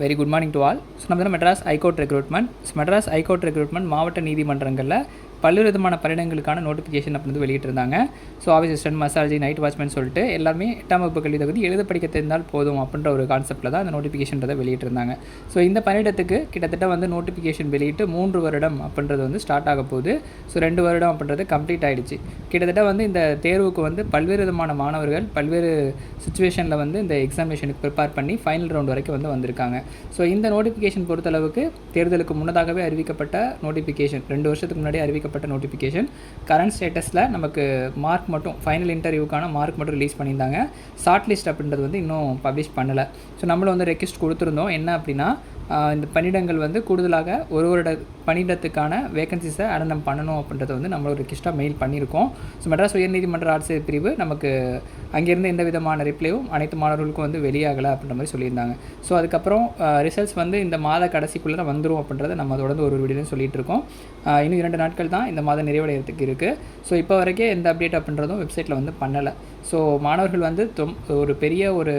Very good morning to all. So நம்ம வந்து Madras high court recruitment மாவட்ட நீதிமன்றங்களில் பல்வேறு விதமான பணியிடங்களுக்கான நோட்டிஃபிகேஷன் அப்படின்னு வெளியிட்டிருந்தாங்க. So office assistant, massage, night watchman சொல்லிட்டு எல்லாமே 8ஆம் வகுப்பு கல்வி தகுதி எழுத படிக்க தெரிந்தால் போதும் அப்படின்ற ஒரு கான்செப்ட்டில் தான் அந்த நோட்டிஃபிகேஷன்றதை வெளியிட்டிருந்தாங்க. ஸோ இந்த பணியிடத்துக்கு கிட்டத்தட்ட வந்து நோட்டிஃபிகேஷன் வெளியிட்டு 3 வருடம் அப்படின்றது வந்து ஸ்டார்ட் ஆக போகுது. ஸோ 2 வருடம் அப்படின்றது கம்ப்ளீட் ஆகிடுச்சு. கிட்டத்தட்ட வந்து இந்த தேர்வுக்கு வந்து பல்வேறு விதமான மாணவர்கள் பல்வேறு சுச்சுவேஷனில் வந்து இந்த எக்ஸாமினேஷனுக்கு ப்ரிப்பேர் பண்ணி ஃபைனல் ரவுண்ட் வரைக்கும் வந்து வந்திருக்காங்க. ஸோ இந்த நோட்டிஃபிகேஷன் பொறுத்தளவுக்கு தேர்தலுக்கு முன்னதாகவே அறிவிக்கப்பட்ட நோட்டிஃபிகேஷன், 2 வருஷத்துக்கு முன்னாடி அறிவிக்கப்பட்ட நோட்டிஃபிகேஷன். கரண்ட் ஸ்டேட்டஸில் நமக்கு மார்க் மட்டும் ஃபைனல் இன்டர்வியூக்கான மார்க் மட்டும் ரிலீஸ் பண்ணியிருந்தாங்க. ஷார்ட் லிஸ்ட் அப்படின்றது வந்து இன்னும் பப்ளிஷ் பண்ணலை. ஸோ நம்மளும் வந்து ரெக்வெஸ்ட் கொடுத்துருந்தோம். என்ன அப்படின்னா, இந்த பணியிடங்கள் வந்து கூடுதலாக ஒரு வருட பணியிடத்துக்கான வேகன்சிஸை அடனம் பண்ணணும் அப்படின்றத வந்து நம்மளோட ரெக்வெஸ்ட்டாக மெயில் பண்ணியிருக்கோம். ஸோ மெட்ராஸ் உயர்நீதிமன்ற ஆட்சியர் பிரிவு நமக்கு அங்கேருந்து எந்த விதமான ரிப்ளையும் அனைத்து மாணவர்களுக்கும் வந்து வெளியாகலை அப்படின்ற மாதிரி சொல்லியிருந்தாங்க. ஸோ அதுக்கப்புறம் ரிசல்ட்ஸ் வந்து இந்த மாத கடைசிக்குள்ளே வந்துடும் அப்படின்றத நம்ம தொடர்ந்து ஒரு வீடியோலையும் சொல்லிகிட்டு இருக்கோம். இன்னும் 2 நாட்கள் தான் இந்த மாதம் நிறைவடைகிறதுக்கு இருக்குது. ஸோ இப்போ வரைக்கும் எந்த அப்டேட் அப்படின்றதும் வெப்சைட்டில் வந்து பண்ணலை. ஸோ மாணவர்கள் வந்து ஒரு பெரிய ஒரு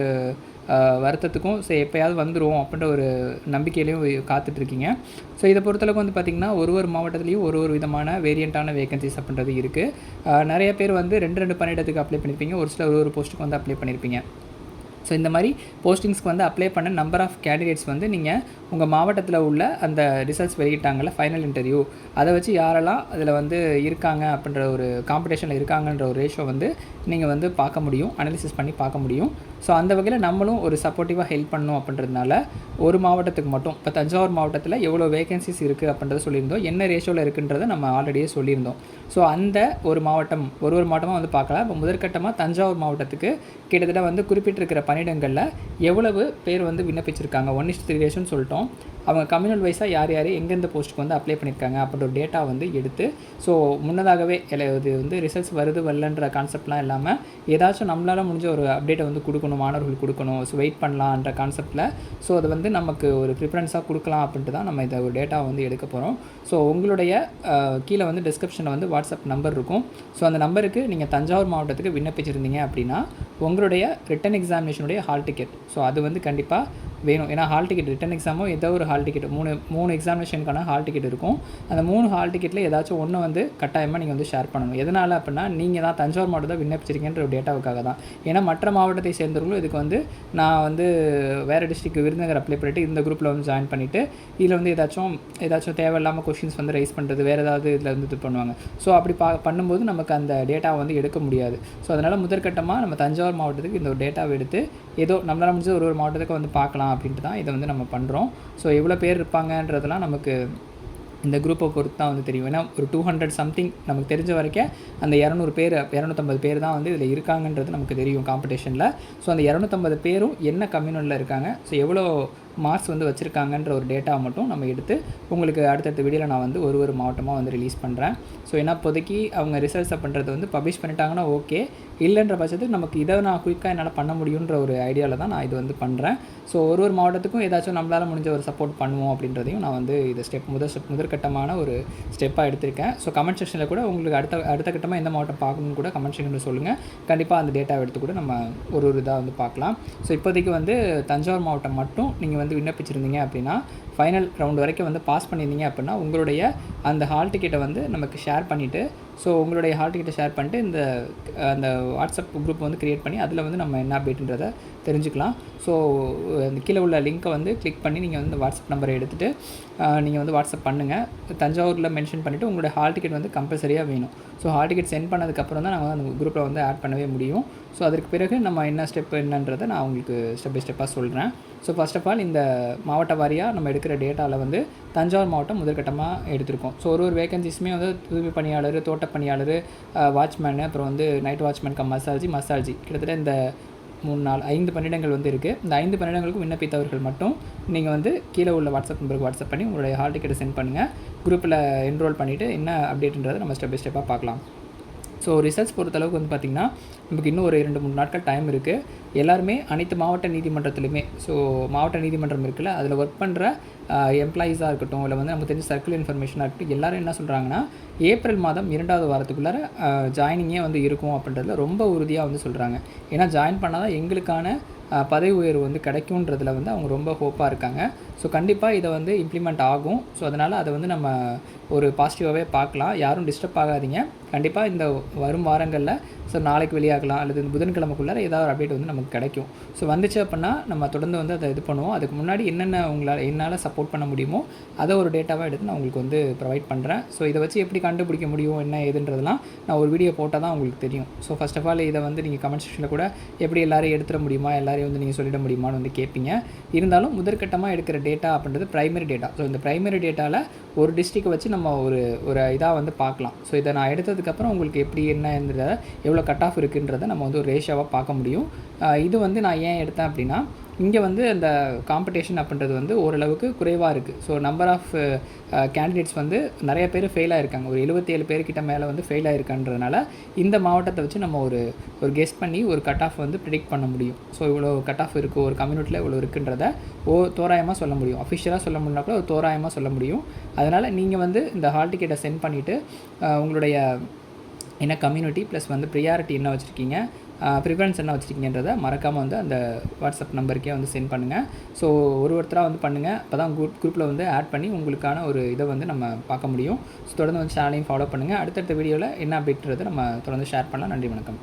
வருத்தத்துக்கும் எப்போயாவது வந்துடும் அப்படின்ற ஒரு நம்பிக்கையிலையும் காத்துட்ருக்கீங்க. ஸோ இதை பொறுத்தளவுக்கு வந்து பார்த்திங்கன்னா ஒரு மாவட்டத்துலேயும் ஒரு விதமான வேரியண்ட்டான வேகன்சிஸ் அப்படின்றது இருக்குது. நிறைய பேர் வந்து 2 பணியிடத்துக்கு அப்ளை பண்ணியிருப்பீங்க. ஒரு சில ஒரு போஸ்ட்டுக்கு வந்து அப்ளை பண்ணியிருப்பீங்க. ஸோ இந்த மாதிரி போஸ்டிங்ஸ்க்கு வந்து அப்ளை பண்ண நம்பர் ஆஃப் கேண்டிடேட்ஸ் வந்து நீங்கள் உங்கள் மாவட்டத்தில் உள்ள அந்த ரிசல்ட்ஸ் வெளியிட்டாங்கள்ல ஃபைனல் இன்டர்வியூ, அதை வச்சு யாரெல்லாம் அதில் வந்து இருக்காங்க அப்படின்ற ஒரு காம்படிஷனில் இருக்காங்கன்ற ஒரு ரேஷோ வந்து நீங்கள் வந்து பார்க்க முடியும், அனாலிசிஸ் பண்ணி பார்க்க முடியும். ஸோ அந்த வகையில் நம்மளும் ஒரு சப்போர்ட்டிவாக ஹெல்ப் பண்ணணும் அப்படின்றதுனால ஒரு மாவட்டத்துக்கு மட்டும் இப்போ தஞ்சாவூர் மாவட்டத்தில் எவ்வளோ வேகன்சிஸ் இருக்குது அப்படின்றத சொல்லியிருந்தோம். என்ன ரேஷோவில் இருக்குன்றதை நம்ம ஆல்ரெடியே சொல்லியிருந்தோம். ஸோ அந்த ஒரு மாவட்டமாக வந்து பார்க்கலாம். இப்போ முதற்கட்டமாக தஞ்சாவூர் மாவட்டத்துக்கு கிட்டத்தட்ட வந்து குறிப்பிட்டிருக்கிற பணியிடங்களில் எவ்வளவு பேர் வந்து விண்ணப்பிச்சிருக்காங்க 1:3 ரேஷன் சொல்லிட்டோம். அவங்க கம்யூனல் வைஸாக யார் எங்கெந்த போஸ்ட்டுக்கு வந்து அப்ளை பண்ணியிருக்காங்க அப்படின்ற ஒரு டேட்டா வந்து எடுத்து, ஸோ முன்னதாகவே இது வந்து ரிசல்ட்ஸ் வருது வரலன்ற கான்செப்ட்லாம் இல்லாமல் ஏதாச்சும் நம்மளால் முடிஞ்ச ஒரு அப்டேட்டை வந்து கொடுக்கணும், மாணவர்களுக்கு கொடுக்கணும். ஸோ வெயிட் பண்ணலான்ற கான்செப்டில் ஸோ அதை வந்து நமக்கு ஒரு ப்ரிஃபரன்ஸாக கொடுக்கலாம் அப்படின்ட்டு தான் நம்ம இதை ஒரு டேட்டா வந்து எடுக்க போகிறோம். ஸோ உங்களுடைய கீழே வந்து டிஸ்கிரிப்ஷனில் வந்து வாட்ஸ்அப் நம்பர் இருக்கும். ஸோ அந்த நம்பருக்கு நீங்கள் தஞ்சாவூர் மாவட்டத்துக்கு விண்ணப்பிச்சிருந்தீங்க அப்படின்னா உங்களுடைய ரிட்டன் எக்ஸாமினேஷனுடைய ஹால் டிக்கெட், ஸோ அது வந்து கண்டிப்பாக வேணும். ஏன்னா ஹால் டிக்கெட் ரிட்டன் எக்ஸாமோ ஏதோ ஒரு ஹால் டிக்கெட் 3 எக்ஸாமினேஷனுக்கான ஹால் டிக்கெட் இருக்கும். அந்த 3 ஹால் டிக்கெட்டில் ஏதாச்சும் ஒன்று வந்து கட்டாயமாக நீங்கள் வந்து ஷேர் பண்ணணும். எதனால் அப்படின்னா, நீங்கள் தான் தஞ்சாவூர் மாவட்டத்தை விண்ணப்பிச்சிருக்கீங்கன்ற ஒரு டேட்டாவுக்காக தான். ஏன்னா மற்ற மாவட்டத்தை சேர்ந்தவர்களும் இதுக்கு வந்து நான் வந்து வேறு டிஸ்ட்ரிக்ட் விருதுநகர் அப்ளை பண்ணிவிட்டு இந்த குரூப்பில் வந்து ஜாயின் பண்ணிவிட்டு இதில் வந்து ஏதாச்சும் தேவையில்லாமல் கொஷின்ஸ் வந்து ரைஸ் பண்ணுறது, வேறு ஏதாவது இதில் வந்து இது பண்ணுவாங்க. ஸோ அப்படி பண்ணும்போது நமக்கு அந்த டேட்டாவை வந்து எடுக்க முடியாது. ஸோ அதனால் முதற்கட்டமாக நம்ம தஞ்சாவூர் மாவட்டத்துக்கு இந்த ஒரு டேட்டாவை எடுத்து ஏதோ நம்மளால் முடிஞ்ச ஒரு மாவட்டத்துக்கு வந்து பார்க்கலாம் அப்படின்ட்டு தான் இதை வந்து நம்ம பண்ணுறோம். ஸோ எவ்வளோ பேர் இருப்பாங்கன்றதெல்லாம் நமக்கு இந்த குரூப்பை பொறுத்து தான் வந்து தெரியும். ஏன்னா ஒரு 200 சம்திங் நமக்கு தெரிஞ்ச வரைக்கும் அந்த 250 பேர் தான் வந்து இதில் இருக்காங்கன்றது நமக்கு தெரியும் காம்படிஷனில். ஸோ அந்த 250 பேரும் என்ன கம்யூனலில் இருக்காங்க, ஸோ எவ்வளோ மார்க்ஸ் வந்து வச்சுருக்காங்கன்ற ஒரு டேட்டாவை மட்டும் நம்ம எடுத்து உங்களுக்கு அடுத்தடுத்த வீடியோவில் நான் வந்து ஒரு மாவட்டமாக வந்து ரிலீஸ் பண்ணுறேன். ஸோ ஏன்னா இப்போதைக்கு அவங்க ரிசல்ட்ஸை பண்ணுறது வந்து பப்ளிஷ் பண்ணிட்டாங்கன்னா ஓகே, இல்லைன்ற பட்சத்துக்கு நமக்கு இதை நான் குயிக்காக என்னால் பண்ண முடியுன்ற ஒரு ஐடியாவில் தான் நான் இது வந்து பண்ணுறேன். ஸோ ஒரு மாவட்டத்துக்கும் ஏதாச்சும் நம்மளால் முடிஞ்ச ஒரு சப்போர்ட் பண்ணுவோம் அப்படின்றதையும் நான் வந்து இதை முதற்கட்டமான ஒரு ஸ்டெப்பாக எடுத்திருக்கேன். ஸோ கமெண்ட் செக்ஷனில் கூட உங்களுக்கு அடுத்த கட்டமாக எந்த மாவட்டம் பார்க்கணும்னு கூட கமெண்ட் செக்ஷனில் சொல்லுங்கள். கண்டிப்பாக அந்த டேட்டாவை எடுத்து கூட நம்ம ஒரு இதாக வந்து பார்க்கலாம். ஸோ இப்போதைக்கு வந்து தஞ்சாவூர் மாவட்டம் மட்டும் நீங்கள் வந்து விண்ணப்பிச்சிருந்தீங்க அப்படின்னா ஃபைனல் ரவுண்ட் வரைக்கும் வந்து பாஸ் பண்ணியிருந்தீங்க அப்படின்னா உங்களுடைய அந்த ஹால் டிக்கெட்டை வந்து நமக்கு ஷேர் பண்ணிவிட்டு, ஸோ உங்களுடைய ஹால் டிக்கெட்டை ஷேர் பண்ணிட்டு அந்த வாட்ஸ்அப் குரூப் வந்து க்ரியேட் பண்ணி அதில் வந்து நம்ம என்ன அப்டேட்டுன்றதை தெரிஞ்சுக்கலாம். ஸோ அந்த கீழே உள்ள லிங்க்கை வந்து கிளிக் பண்ணி நீங்கள் வந்து வாட்ஸ்அப் நம்பரை எடுத்துகிட்டு நீங்கள் வந்து வாட்ஸ்அப் பண்ணுங்கள். தஞ்சாவூரில் மென்ஷன் பண்ணிவிட்டு உங்களுடைய ஹால் டிக்கெட் வந்து கம்பல்சரியாக வேணும். ஸோ ஹால் டிக்கெட் சென்ட் பண்ணதுக்கப்புறம் தான் நாங்கள் அந்த குரூப்பில் வந்து ஆட் பண்ணவே முடியும். ஸோ அதற்கு பிறகு நம்ம என்ன ஸ்டெப் என்னன்றதை நான் உங்களுக்கு ஸ்டெப் பை ஸ்டெப்பாக சொல்கிறேன். ஸோ ஃபர்ஸ்ட் ஆஃப் ஆல் இந்த மாவட்ட வாரியாக நம்ம எடுக்கிற டேட்டாவில் வந்து தஞ்சாவூர் மாவட்டம் முதற்கட்டமாக எடுத்திருக்கோம். ஸோ ஒரு வேகன்சிஸுமே வந்து தூய்மை பணியாளர், தோட்ட பணியாளர், வாட்ச்மேனு, அப்புறம் வந்து நைட் வாட்ச்மேன் மசாஜி கிட்டத்தட்ட இந்த 5 பணியிடங்கள் வந்து இருக்குது. இந்த 5 பணியிடங்களுக்கும் விண்ணப்பித்தவர்கள் மட்டும் நீங்கள் வந்து கீழே உள்ள வாட்ஸ்அப் நம்பருக்கு வாட்ஸ்அப் பண்ணி உங்களுடைய ஹால் டிக்கெட்டை சென்ட் பண்ணுங்கள். குரூப்பில் என்ரோல் பண்ணிவிட்டு என்ன அப்டேட்டுன்றதை நம்ம ஸ்டெப் பை ஸ்டெப்பாக பார்க்கலாம். ஸோ ரிசல்ட்ஸ் பொறுத்தளவுக்கு வந்து பார்த்திங்கன்னா நமக்கு இன்னும் ஒரு 2-3 நாட்கள் டைம் இருக்குது. எல்லாருமே அனைத்து மாவட்ட நீதிமன்றத்துலையுமே, ஸோ மாவட்ட நீதிமன்றம் இருக்குல்ல, அதில் ஒர்க் பண்ணுற எம்ப்ளாயீஸாக இருக்கட்டும், இல்லை வந்து நமக்கு தெரிஞ்ச சர்க்கிள் இன்ஃபர்மேஷனாக இருக்கட்டும், எல்லோரும் என்ன சொல்கிறாங்கன்னா ஏப்ரல் மாதம் 2வது வாரத்துக்குள்ளார ஜாயினிங்கே வந்து இருக்கும் அப்படின்றதுல ரொம்ப உறுதியாக வந்து சொல்கிறாங்க. ஏன்னா ஜாயின் பண்ணால் தான் எங்களுக்கான பதவி உயர்வு வந்து கிடைக்குன்றதுல வந்து அவங்க ரொம்ப ஹோப்பாக இருக்காங்க. ஸோ கண்டிப்பாக இதை வந்து இம்ப்ளிமெண்ட் ஆகும். ஸோ அதனால் அதை வந்து நம்ம ஒரு பாசிட்டிவாகவே பார்க்கலாம். யாரும் டிஸ்டர்ப் ஆகாதீங்க. கண்டிப்பாக இந்த வரும் வாரங்களில் ஸோ நாளைக்கு வெளியாகலாம் அல்லது இந்த புதன்கிழமைக்குள்ளார ஏதாவது ஒரு அப்டேட் வந்து நமக்கு கிடைக்கும். ஸோ வந்துச்சு அப்படின்னா நம்ம தொடர்ந்து வந்து அதை இது பண்ணுவோம். அதுக்கு முன்னாடி என்னென்ன என்னால் சப்போர்ட் பண்ண முடியுமோ அதை ஒரு டேட்டாவாக எடுத்து நான் உங்களுக்கு வந்து ப்ரொவைட் பண்ணுறேன். ஸோ இதை வச்சு எப்படி கண்டுபிடிக்க முடியும் என்ன ஏதுன்றதெல்லாம் நான் ஒரு வீடியோ போட்டால் தான் உங்களுக்கு தெரியும். ஸோ ஃபர்ஸ்ட் ஆஃப் ஆல் இதை வந்து நீங்கள் கமெண்ட் செக்ஷனில் கூட எப்படி எல்லாரையும் எடுத்துட முடியுமா, எல்லாரையும் வந்து நீங்கள் சொல்லிட முடியுமான்னு வந்து கேட்பீங்க. இருந்தாலும் முதற்கட்டமாக எடுக்கிற டேட்டா அப்படின்றது ப்ரைமரி டேட்டா. ஸோ இந்த ப்ரைமரி டேட்டாவில் ஒரு டிஸ்ட்ரிக்டை வச்சு நம்ம ஒரு இதாக வந்து பார்க்கலாம். ஸோ இதை நான் எடுத்ததுக்கப்புறம் உங்களுக்கு எப்படி என்னன்றத எவ்வளோ கட் ஆஃப் இருக்குன்றதை நம்ம வந்து ஒரு ரேஷியோவாக பார்க்க முடியும். இது வந்து நான் ஏன் எடுத்தேன் அப்படின்னா, இங்கே வந்து அந்த காம்படிஷன் அப்படின்றது வந்து ஓரளவுக்கு குறைவாக இருக்குது. ஸோ நம்பர் ஆஃப் கேண்டிடேட்ஸ் வந்து நிறைய பேர் ஃபெயில் ஆகிருக்காங்க. ஒரு 77 பேர்கிட்ட மேலே வந்து ஃபெயில் ஆகிருக்கான்றதுனால இந்த மாவட்டத்தை வச்சு நம்ம ஒரு கெஸ் பண்ணி ஒரு கட் ஆஃப் வந்து ப்ரிடிக்ட் பண்ண முடியும். ஸோ இவ்வளோ கட் ஆஃப் இருக்குது, ஒரு கம்யூனிட்டியில் இவ்வளோ இருக்குன்றத தோராயமாக சொல்ல முடியும். அஃபிஷியலாக சொல்ல முடியல கூட ஒரு தோராயமாக சொல்ல முடியும். அதனால் நீங்கள் வந்து இந்த ஹால் டிக்கெட்டை சென்ட் பண்ணிவிட்டு உங்களுடைய என்ன கம்யூனிட்டி ப்ளஸ் வந்து ப்ரியாரிட்டி என்ன வச்சுருக்கீங்க, ப்ரிஃபரன்ஸ் என்ன வச்சுருக்கீங்கன்றதை மறக்காமல் வந்து அந்த வாட்ஸ்அப் நம்பருக்கே வந்து சென்ட் பண்ணுங்கள். ஸோ ஒருத்தராக வந்து பண்ணுங்கள். அப்போ தான் குரூப்பில் வந்து ஆட் பண்ணி உங்களுக்கான ஒரு இதை வந்து நம்ம பார்க்க முடியும். ஸோ தொடர்ந்து வந்து சேனலையும் ஃபாலோ பண்ணுங்கள். அடுத்தடுத்த வீடியோவில் என்ன அப்டேட்ன்றதை நம்ம தொடர்ந்து ஷேர் பண்ணலாம். நன்றி, வணக்கம்.